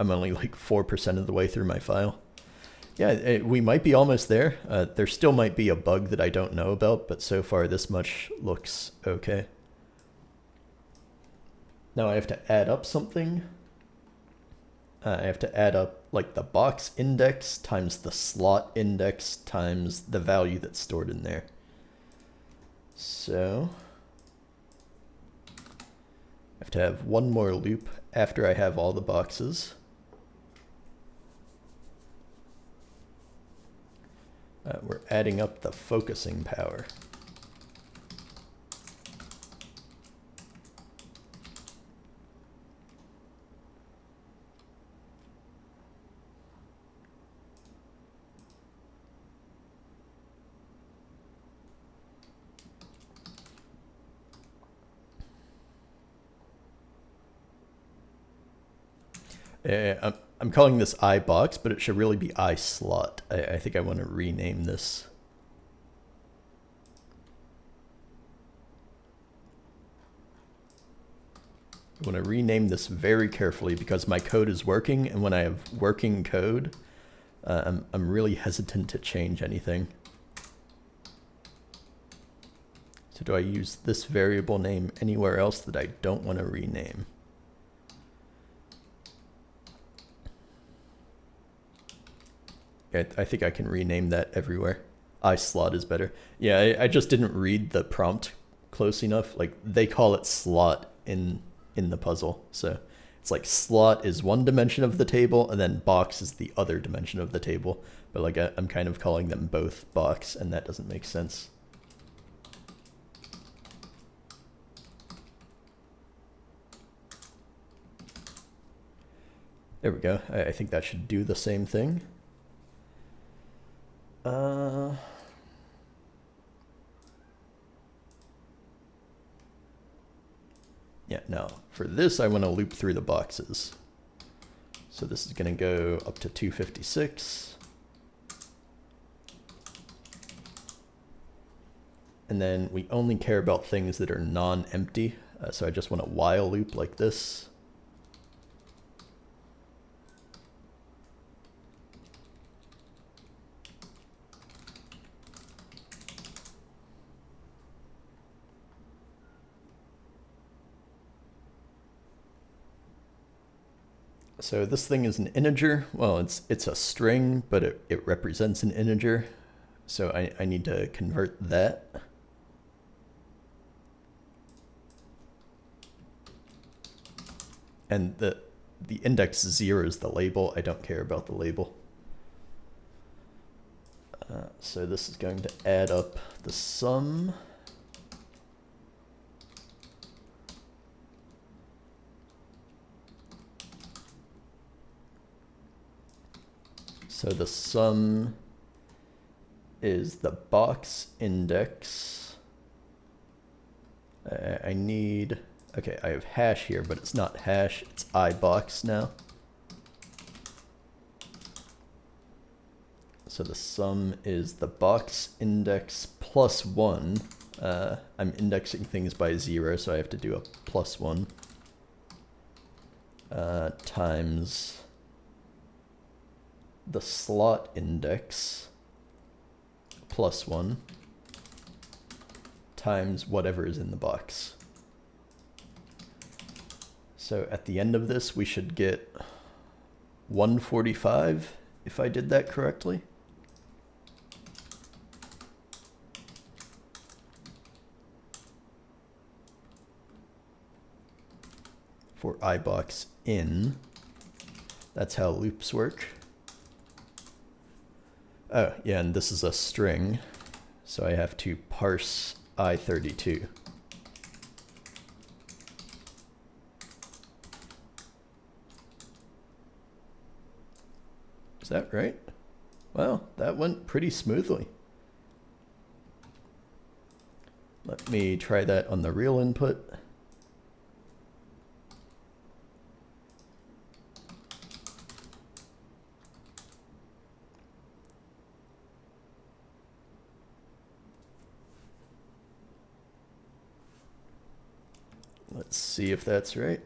I'm only like 4% of the way through my file. Yeah, we might be almost there. There still might be a bug that I don't know about, but so far this much looks okay. Now I have to add up something. I have to add up like the box index times the slot index times the value that's stored in there. So I have to have one more loop after I have all the boxes. We're adding up the focusing power. I'm calling this iBox, but it should really be iSlot. I think I want to rename this. I want to rename this very carefully because my code is working, and when I have working code, I'm really hesitant to change anything. So do I use this variable name anywhere else that I don't want to rename? I think I can rename that everywhere. iSlot is better. Yeah, I just didn't read the prompt close enough. Like, they call it slot in the puzzle. So it's like slot is one dimension of the table, and then box is the other dimension of the table. But like I'm kind of calling them both box, and that doesn't make sense. There we go. I think that should do the same thing. Yeah, now for this, I want to loop through the boxes. So this is going to go up to 256. And then we only care about things that are non-empty. So I just want a while loop like this. So this thing is an integer. Well, it's a string, but it represents an integer. So I need to convert that. And the index 0 is the label. I don't care about the label. So this is going to add up the sum. So the sum is the box index. I need, okay, I have hash here, but it's not hash, it's ibox now. So the sum is the box index plus 1. I'm indexing things by 0, so I have to do a plus 1. Times the slot index plus 1 times whatever is in the box. So at the end of this, we should get 145, if I did that correctly. For ibox in. That's how loops work. Oh, yeah, and this is a string, so I have to parse I32. Is that right? Well, that went pretty smoothly. Let me try that on the real input. Let's see if that's right.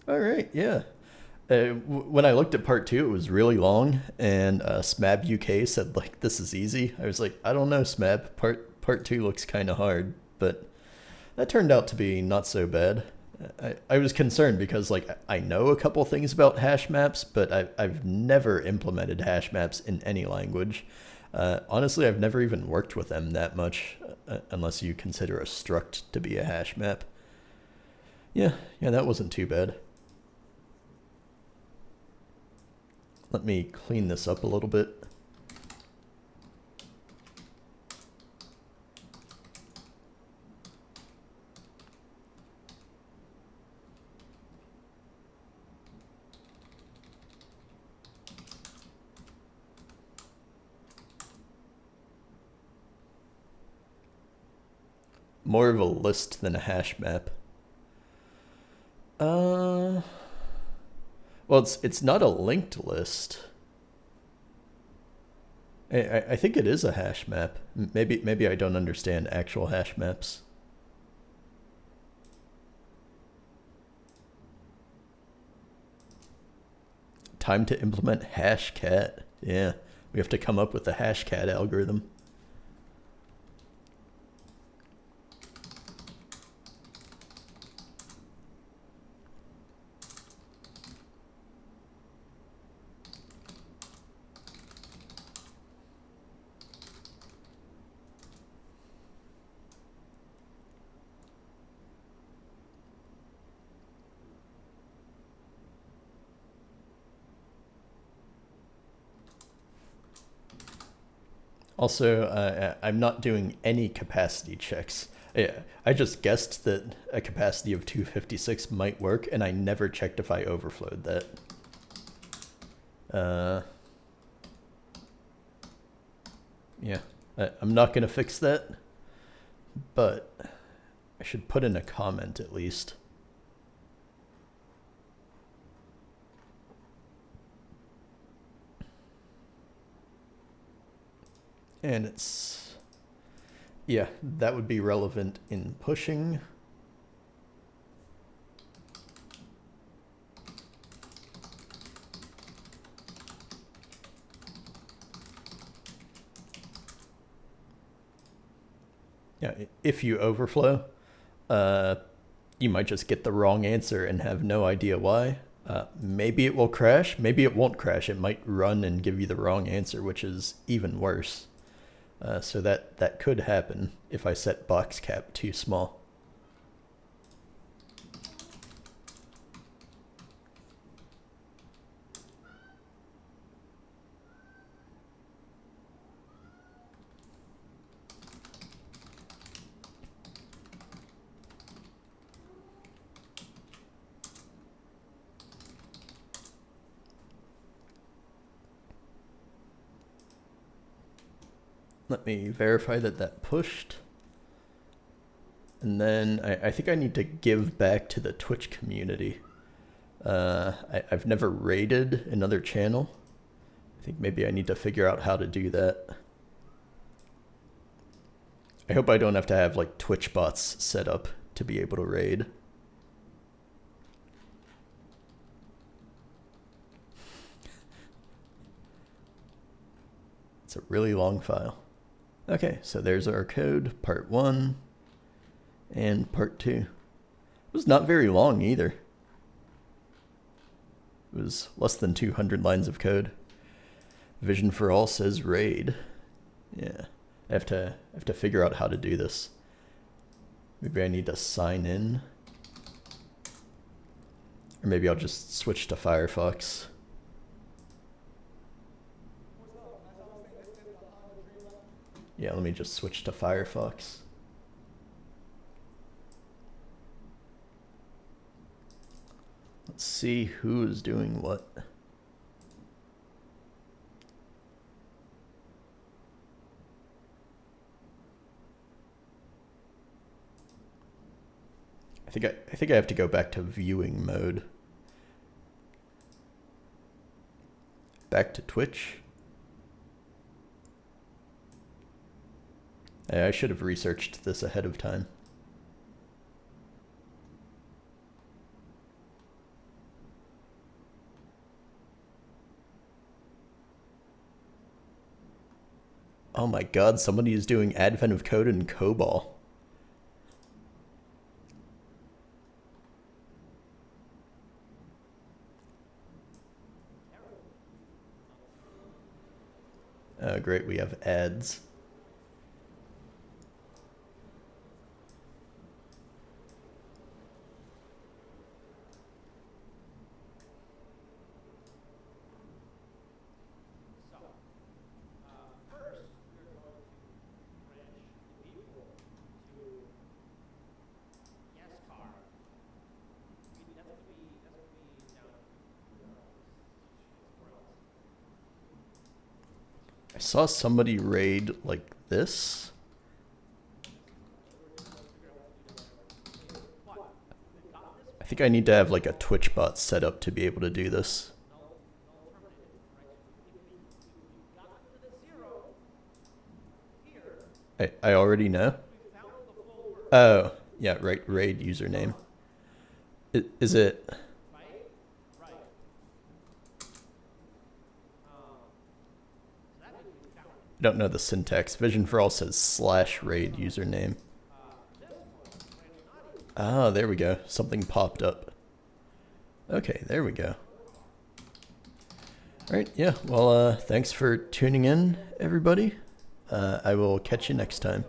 All right, yeah. When I looked at part 2, it was really long, and Smab UK said, like, this is easy. I was like, I don't know, Smab. Part 2 looks kind of hard, but that turned out to be not so bad. I was concerned because, like, I know a couple things about hash maps, but I've never implemented hash maps in any language. Honestly, I've never even worked with them that much, unless you consider a struct to be a hash map. Yeah, that wasn't too bad. Let me clean this up a little bit. More of a list than a hash map. Well, it's not a linked list. I think it is a hash map. Maybe I don't understand actual hash maps. Time to implement hashcat. Yeah, we have to come up with the hashcat algorithm. Also, I'm not doing any capacity checks. Yeah, I just guessed that a capacity of 256 might work, and I never checked if I overflowed that. Yeah, I'm not going to fix that, but I should put in a comment at least. And it's, yeah, that would be relevant in pushing. Yeah, if you overflow, you might just get the wrong answer and have no idea why. Maybe it will crash, maybe it won't crash. It might run and give you the wrong answer, which is even worse. So that could happen if I set box cap too small. Let me verify that that pushed. And then I think I need to give back to the Twitch community. I've never raided another channel. I think maybe I need to figure out how to do that. I hope I don't have to have like Twitch bots set up to be able to raid. It's a really long file. Okay, so there's our code, part 1 and part 2. It was not very long either. It was less than 200 lines of code. Vision for All says raid. Yeah, I have to figure out how to do this. Maybe I need to sign in. Or maybe I'll just switch to Firefox. Yeah, let me just switch to Firefox. Let's see who is doing what. I think I have to go back to viewing mode. Back to Twitch. I should have researched this ahead of time. Oh my god, somebody is doing Advent of Code in COBOL. Oh great, we have ads. I saw somebody raid like this. I think I need to have like a Twitch bot set up to be able to do this. I already know. Oh, yeah, right, raid username. Is it... I don't know the syntax. Vision for All says /raid username. Ah, there we go. Something popped up. Okay, there we go. Alright, yeah, well, thanks for tuning in, everybody. I will catch you next time.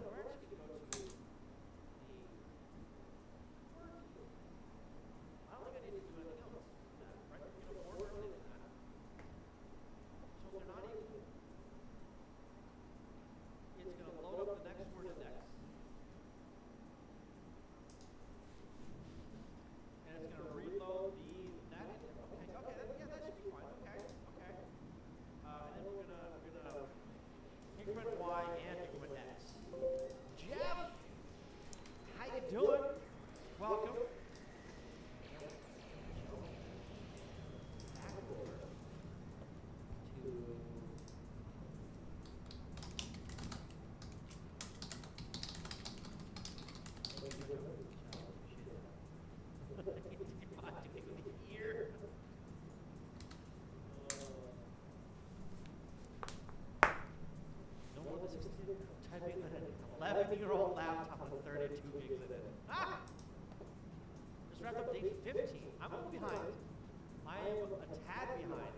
tad behind.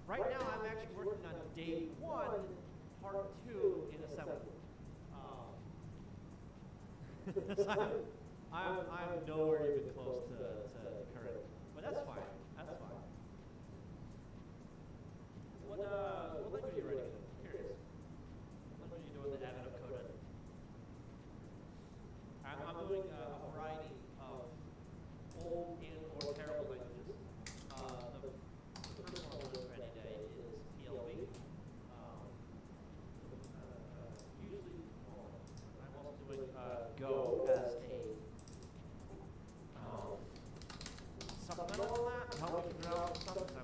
Right now, I'm actually working on day 1, part 2 in assembly. So I'm nowhere even close to current, but that's fine. That's fine. What language are you writing in? I'm curious. What language are you doing the admin of code in? I'm doing a variety of old and or terrible languages. The first one I'm doing for any day is PLB. Usually, I'm also doing Go as a supplemental on that. Help me figure out stuff. I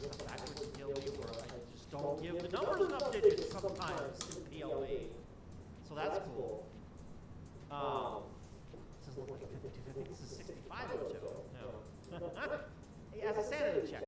guess I'm backwards in PLB where I just don't give the numbers enough digits sometimes in PLB. So that's cool. This doesn't look like 52. I think this is 6502. No. Hey, as a sanity check,